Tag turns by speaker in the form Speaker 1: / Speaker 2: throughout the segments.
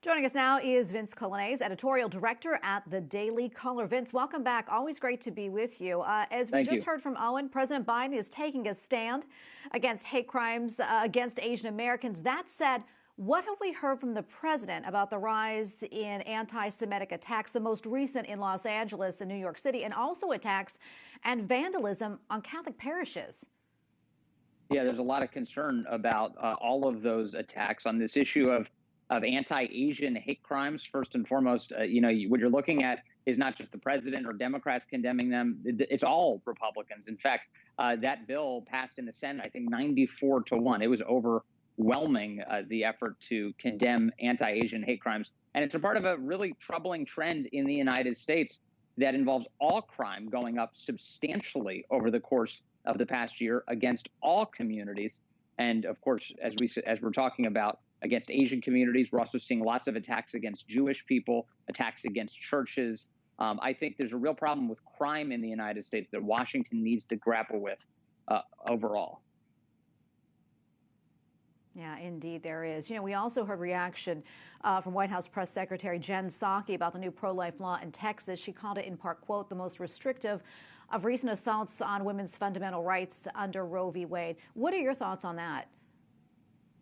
Speaker 1: Joining us now is Vince Coglianese, Editorial Director at the Daily Caller. Vince, welcome back. Always great to be with you. As we just heard from Owen, President Biden is taking a stand against hate crimes against Asian Americans. That said, what have we heard from the president about the rise in anti-Semitic attacks, the most recent in Los Angeles and New York City, and also attacks and vandalism on Catholic parishes?
Speaker 2: Yeah, there's a lot of concern about all of those attacks on this issue of anti-Asian hate crimes. First and foremost, what you're looking at is not just the president or Democrats condemning them. It's all Republicans. In fact, that bill passed in the Senate, I think 94-1. It was overwhelming, the effort to condemn anti-Asian hate crimes. And it's a part of a really troubling trend in the United States that involves all crime going up substantially over the course of the past year against all communities. And of course, as we're talking about against Asian communities, we're also seeing lots of attacks against Jewish people, attacks against churches. I think there's a real problem with crime in the United States that Washington needs to grapple with overall.
Speaker 1: Yeah, indeed, there is. We also heard reaction from White House Press Secretary Jen Psaki about the new pro-life law in Texas. She called it, in part, quote, the most restrictive of recent assaults on women's fundamental rights under Roe v. Wade. What are your thoughts on that?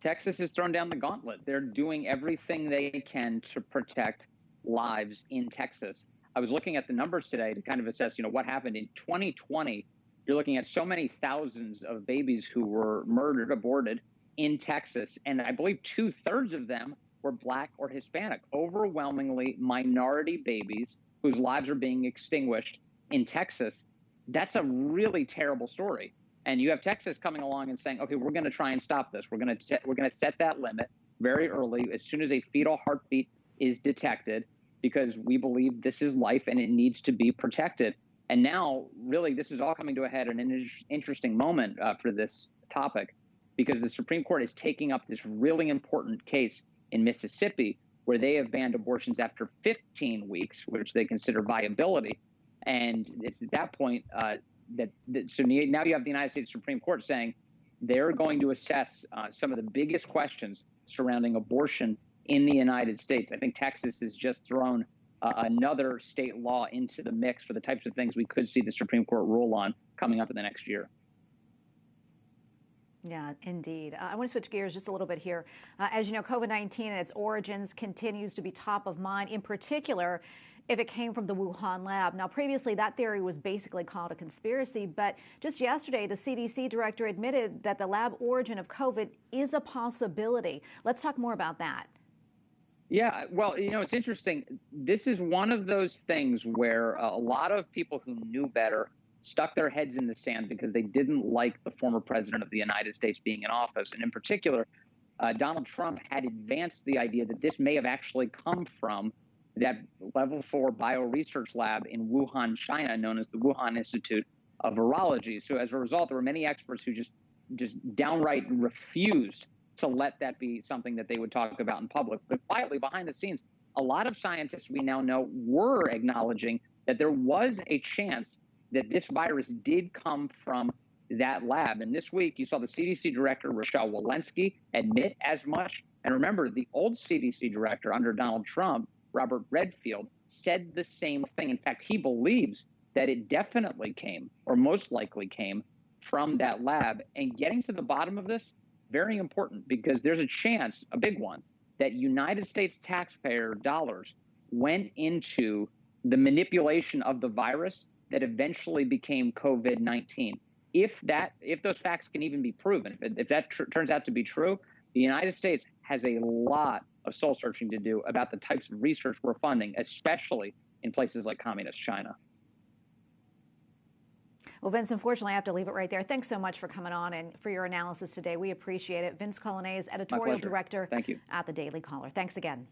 Speaker 2: Texas has thrown down the gauntlet. They're doing everything they can to protect lives in Texas. I was looking at the numbers today to kind of assess, what happened in 2020. You're looking at so many thousands of babies who were murdered, aborted in Texas. And I believe 2/3 of them were Black or Hispanic, overwhelmingly minority babies whose lives are being extinguished in Texas. That's a really terrible story. And you have Texas coming along and saying, okay, we're going to try and stop this. We're going to set that limit very early, as soon as a fetal heartbeat is detected, because we believe this is life and it needs to be protected. And now, really, this is all coming to a head in an interesting moment for this topic, because the Supreme Court is taking up this really important case in Mississippi, where they have banned abortions after 15 weeks, which they consider viability. And it's at that point so now you have the United States Supreme Court saying they're going to assess some of the biggest questions surrounding abortion in the United States. I think Texas has just thrown another state law into the mix for the types of things we could see the Supreme Court rule on coming up in the next year.
Speaker 1: Yeah, indeed. I want to switch gears just a little bit here. As you know, COVID-19 and its origins continues to be top of mind, in particular if it came from the Wuhan lab. Now, previously, that theory was basically called a conspiracy, but just yesterday, the CDC director admitted that the lab origin of COVID is a possibility. Let's talk more about that.
Speaker 2: Yeah, well, it's interesting. This is one of those things where a lot of people who knew better stuck their heads in the sand because they didn't like the former president of the United States being in office. And in particular, Donald Trump had advanced the idea that this may have actually come from that level 4 bioresearch lab in Wuhan, China, known as the Wuhan Institute of Virology. So as a result, there were many experts who just downright refused to let that be something that they would talk about in public. But quietly behind the scenes, a lot of scientists we now know were acknowledging that there was a chance that this virus did come from that lab. And this week, you saw the CDC director, Rochelle Walensky, admit as much. And remember, the old CDC director under Donald Trump, Robert Redfield, said the same thing. In fact, he believes that it definitely came, or most likely came, from that lab. And getting to the bottom of this, very important, because there's a chance, a big one, that United States taxpayer dollars went into the manipulation of the virus that eventually became COVID-19. If those facts can even be proven, if that turns out to be true, the United States has a lot of soul searching to do about the types of research we're funding, especially in places like communist China.
Speaker 1: Well, Vince, unfortunately, I have to leave it right there. Thanks so much for coming on and for your analysis today. We appreciate it. Vince Coglianese, Editorial Director
Speaker 2: Thank you.
Speaker 1: at the Daily Caller. Thanks again.